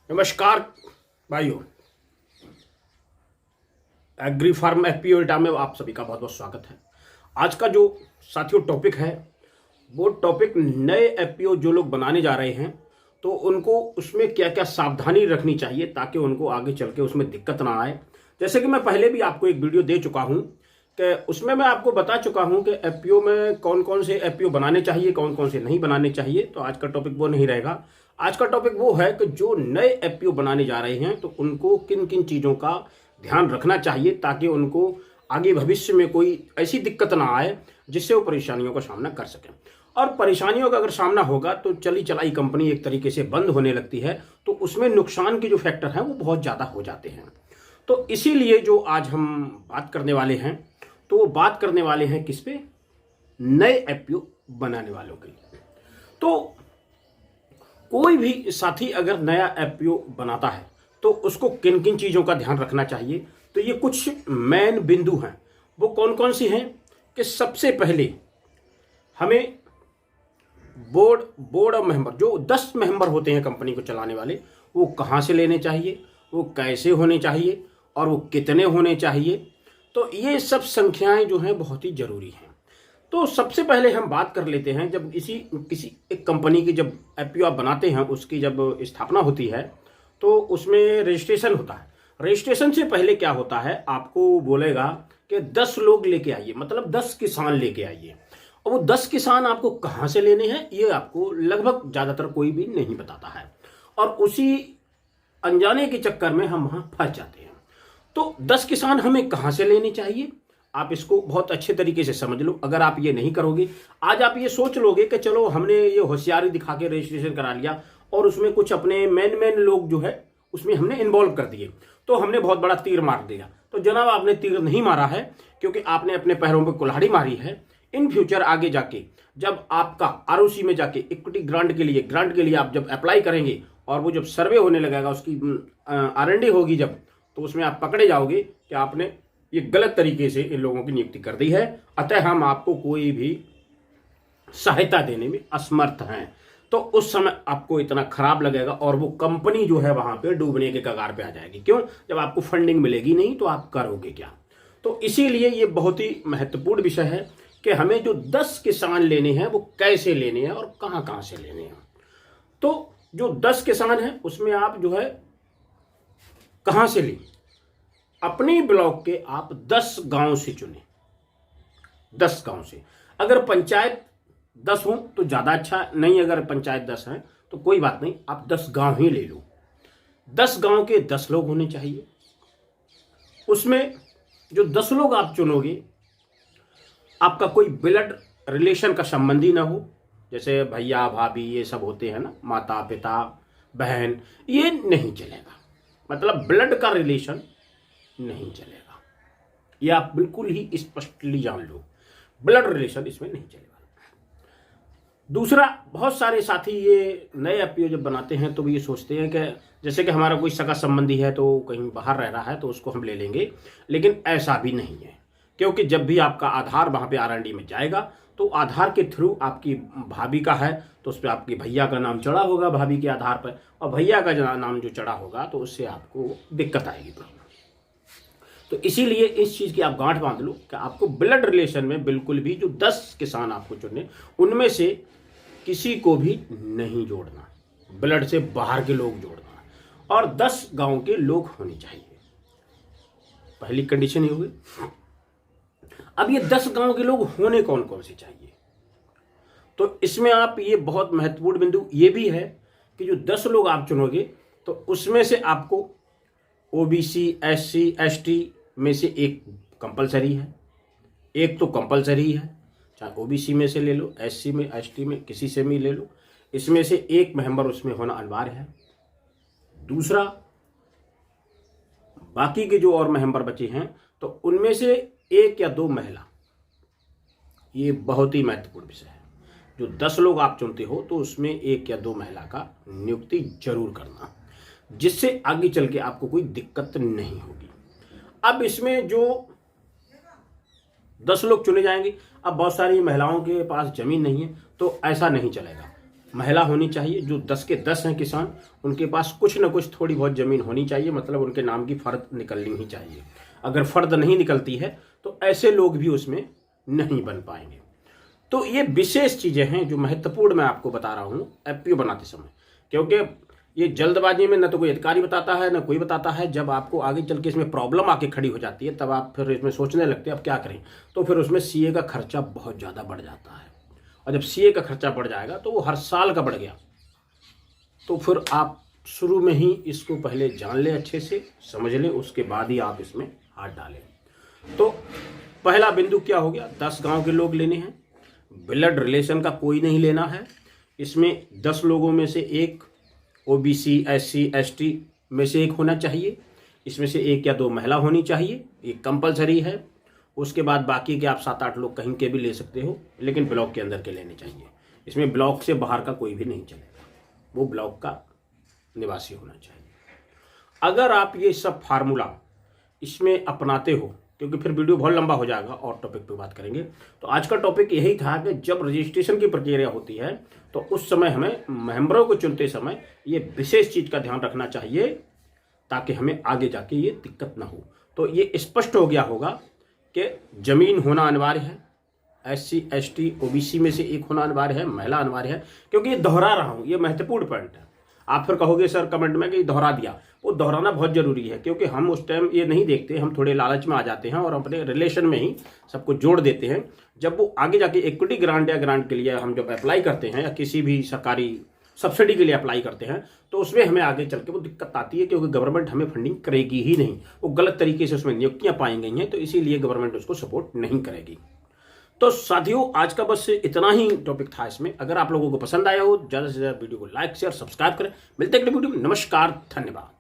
नमस्कार भाइयों, agree farm FPO इटा में आप सभी का बहुत बहुत स्वागत है। आज का जो साथियों टॉपिक है वो टॉपिक नए एफपीओ जो लोग बनाने जा रहे हैं तो उनको उसमें क्या क्या सावधानी रखनी चाहिए ताकि उनको आगे चल के उसमें दिक्कत ना आए। जैसे कि मैं पहले भी आपको एक वीडियो दे चुका हूं कि उसमें मैं आपको बता चुका हूं कि एफपीओ में कौन कौन से एफपीओ बनाने चाहिए, कौन कौन से नहीं बनाने चाहिए। तो आज का टॉपिक वो नहीं रहेगा। आज का टॉपिक वो है कि जो नए एफपीओ बनाने जा रहे हैं तो उनको किन किन चीज़ों का ध्यान रखना चाहिए ताकि उनको आगे भविष्य में कोई ऐसी दिक्कत ना आए जिससे वो परेशानियों का सामना कर सकें। और परेशानियों का अगर सामना होगा तो चली चलाई कंपनी एक तरीके से बंद होने लगती है, तो उसमें नुकसान के जो फैक्टर हैं वो बहुत ज़्यादा हो जाते हैं। तो इसीलिए जो आज हम बात करने वाले हैं तो वो बात करने वाले हैं किस पे? नए एफपीओ बनाने वालों के लिए। तो कोई भी साथी अगर नया एफपीओ बनाता है तो उसको किन किन चीज़ों का ध्यान रखना चाहिए, तो ये कुछ मेन बिंदु हैं। वो कौन कौन सी हैं कि सबसे पहले हमें बोर्ड ऑफ मेंबर, जो 10 मेंबर होते हैं कंपनी को चलाने वाले, वो कहाँ से लेने चाहिए, वो कैसे होने चाहिए और वो कितने होने चाहिए। तो ये सब संख्याएं जो हैं बहुत ही ज़रूरी हैं। तो सबसे पहले हम बात कर लेते हैं, जब किसी एक कंपनी की जब एफपीओ आप बनाते हैं उसकी जब स्थापना होती है तो उसमें रजिस्ट्रेशन होता है। रजिस्ट्रेशन से पहले क्या होता है, आपको बोलेगा कि 10 लोग लेके आइए, मतलब 10 किसान लेके आइए। और वो 10 किसान आपको कहाँ से लेने हैं ये आपको लगभग ज़्यादातर कोई भी नहीं बताता है, और उसी अनजाने के चक्कर में हम वहाँ फंस जाते हैं। तो 10 किसान हमें कहाँ से लेने चाहिए, आप इसको बहुत अच्छे तरीके से समझ लो। अगर आप ये नहीं करोगे, आज आप ये सोच लोगे कि चलो हमने ये होशियारी दिखा के रजिस्ट्रेशन करा लिया और उसमें कुछ अपने मेन लोग जो है उसमें हमने इन्वॉल्व कर दिए, तो हमने बहुत बड़ा तीर मार दिया। तो जनाब, आपने तीर नहीं मारा है, क्योंकि आपने अपने पैरों पर कुल्हाड़ी मारी है। इन फ्यूचर आगे जाके जब आपका आरओसी में जाके इक्विटी ग्रांट के लिए आप जब अप्लाई करेंगे और वो जब सर्वे होने लगेगा, उसकी आरएनडी होगी जब, तो उसमें आप पकड़े जाओगे कि आपने ये गलत तरीके से इन लोगों की नियुक्ति कर दी है। अतः हम आपको कोई भी सहायता देने में असमर्थ हैं। तो उस समय आपको इतना खराब लगेगा और वो कंपनी जो है वहां पे डूबने के कगार पे आ जाएगी। क्यों? जब आपको फंडिंग मिलेगी नहीं तो आप करोगे क्या? तो इसीलिए ये बहुत ही महत्वपूर्ण विषय है कि हमें जो 10 किसान लेने हैं वो कैसे लेने हैं और कहां कहां से लेने हैं। तो जो 10 किसान हैं उसमें आप जो है कहां से लें, अपने ब्लॉक के आप 10 गांव से चुने। 10 गांव से, अगर पंचायत 10 हो तो ज़्यादा अच्छा, नहीं अगर पंचायत 10 है तो कोई बात नहीं, आप 10 गांव ही ले लो। 10 गांव के 10 लोग होने चाहिए। उसमें जो 10 लोग आप चुनोगे, आपका कोई ब्लड रिलेशन का संबंधी ना हो, जैसे भैया भाभी ये सब होते हैं ना, माता पिता बहन, ये नहीं चलेगा। मतलब ब्लड का रिलेशन नहीं चलेगा, ये आप बिल्कुल ही स्पष्टली जान लो, ब्लड रिलेशन इसमें नहीं चलेगा। दूसरा, बहुत सारे साथी ये नए एफपीओ जब बनाते हैं तो भी ये सोचते हैं कि जैसे कि हमारा कोई सगा संबंधी है तो कहीं बाहर रह रहा है तो उसको हम ले लेंगे, लेकिन ऐसा भी नहीं है। क्योंकि जब भी आपका आधार वहाँ पे आरएनडी में जाएगा तो आधार के थ्रू आपकी भाभी का है तो उस पर आपकी भैया का नाम चढ़ा होगा भाभी के आधार पर, और भैया का नाम जो चढ़ा होगा तो उससे आपको दिक्कत आएगी, प्रॉब्लम। तो इसीलिए इस चीज़ की आप गांठ बांध लो कि आपको ब्लड रिलेशन में बिल्कुल भी जो 10 किसान आपको चुनने उनमें से किसी को भी नहीं जोड़ना, ब्लड से बाहर के लोग जोड़ना, और 10 गांव के लोग होने चाहिए। पहली कंडीशन ये हुई। अब ये 10 गांव के लोग होने कौन कौन से चाहिए, तो इसमें आप ये बहुत महत्वपूर्ण बिंदु ये भी है कि जो 10 लोग आप चुनोगे तो उसमें से आपको ओबीसी एससी एसटी में से एक कंपलसरी है, एक तो कंपलसरी है, चाहे ओबीसी में से ले लो, एससी में एसटी में किसी से भी ले लो, इसमें से एक मेंबर उसमें होना अनिवार्य है। दूसरा, बाकी के जो और मेंबर बचे हैं तो उनमें से एक या 2 महिला, ये बहुत ही महत्वपूर्ण विषय है। जो 10 लोग आप चुनते हो तो उसमें 1 या 2 महिला का नियुक्ति जरूर करना, जिससे आगे चल के आपको कोई दिक्कत नहीं होगी। अब इसमें जो 10 लोग चुने जाएंगे, अब बहुत सारी महिलाओं के पास जमीन नहीं है तो ऐसा नहीं चलेगा। महिला होनी चाहिए। जो 10 के 10 हैं किसान, उनके पास कुछ ना कुछ थोड़ी बहुत ज़मीन होनी चाहिए, मतलब उनके नाम की फ़र्द निकलनी ही चाहिए। अगर फ़र्द नहीं निकलती है तो ऐसे लोग भी उसमें नहीं बन पाएंगे। तो ये विशेष चीज़ें हैं जो महत्वपूर्ण मैं आपको बता रहा हूँ एफपीओ बनाते समय, क्योंकि ये जल्दबाजी में न तो कोई अधिकारी बताता है न कोई बताता है। जब आपको आगे चल के इसमें प्रॉब्लम आके खड़ी हो जाती है तब आप फिर इसमें सोचने लगते हैं अब क्या करें। तो फिर उसमें सीए का खर्चा बहुत ज़्यादा बढ़ जाता है, और जब सीए का खर्चा बढ़ जाएगा तो वो हर साल का बढ़ गया, तो फिर आप शुरू में ही इसको पहले जान लें, अच्छे से समझ लें, उसके बाद ही आप इसमें हाथ डालें। तो पहला बिंदु क्या हो गया, 10 गांव के लोग लेने हैं, ब्लड रिलेशन का कोई नहीं लेना है। इसमें 10 लोगों में से एक ओबीसी, एससी, एसटी में से एक होना चाहिए। इसमें से 1 या 2 महिला होनी चाहिए, ये कंपलसरी है। उसके बाद बाकी के आप 7-8 लोग कहीं के भी ले सकते हो, लेकिन ब्लॉक के अंदर के लेने चाहिए। इसमें ब्लॉक से बाहर का कोई भी नहीं चलेगा, वो ब्लॉक का निवासी होना चाहिए। अगर आप ये सब फार्मूला इसमें अपनाते हो, क्योंकि फिर वीडियो बहुत लंबा हो जाएगा और टॉपिक पे बात करेंगे, तो आज का टॉपिक यही था कि जब रजिस्ट्रेशन की प्रक्रिया होती है तो उस समय हमें मेंबरों को चुनते समय ये विशेष चीज़ का ध्यान रखना चाहिए, ताकि हमें आगे जाके ये दिक्कत ना हो। तो ये स्पष्ट हो गया होगा कि जमीन होना अनिवार्य है, एससी, एसटी, ओबीसी में से एक होना अनिवार्य है, महिला अनिवार्य है। क्योंकि ये दोहरा रहा हूँ, ये महत्वपूर्ण पॉइंट है। आप फिर कहोगे सर कमेंट में कि दोहरा दिया, वो दोहराना बहुत ज़रूरी है, क्योंकि हम उस टाइम ये नहीं देखते, हम थोड़े लालच में आ जाते हैं और अपने रिलेशन में ही सबको जोड़ देते हैं। जब वो आगे जाके इक्विटी ग्रांट या ग्रांट के लिए हम जब अप्लाई करते हैं या किसी भी सरकारी सब्सिडी के लिए अप्लाई करते हैं, तो उसमें हमें आगे चल के वो दिक्कत आती है, क्योंकि गवर्नमेंट हमें फंडिंग करेगी ही नहीं। वो गलत तरीके से उसमें नियुक्तियाँ पाई गई हैं, तो इसीलिए गवर्नमेंट उसको सपोर्ट नहीं करेगी। तो साथियों, आज का बस इतना ही टॉपिक था इसमें। अगर आप लोगों को पसंद आया हो, ज़्यादा से ज़्यादा वीडियो को लाइक, शेयर, सब्सक्राइब करें। मिलते हैं अगले वीडियो में। नमस्कार, धन्यवाद।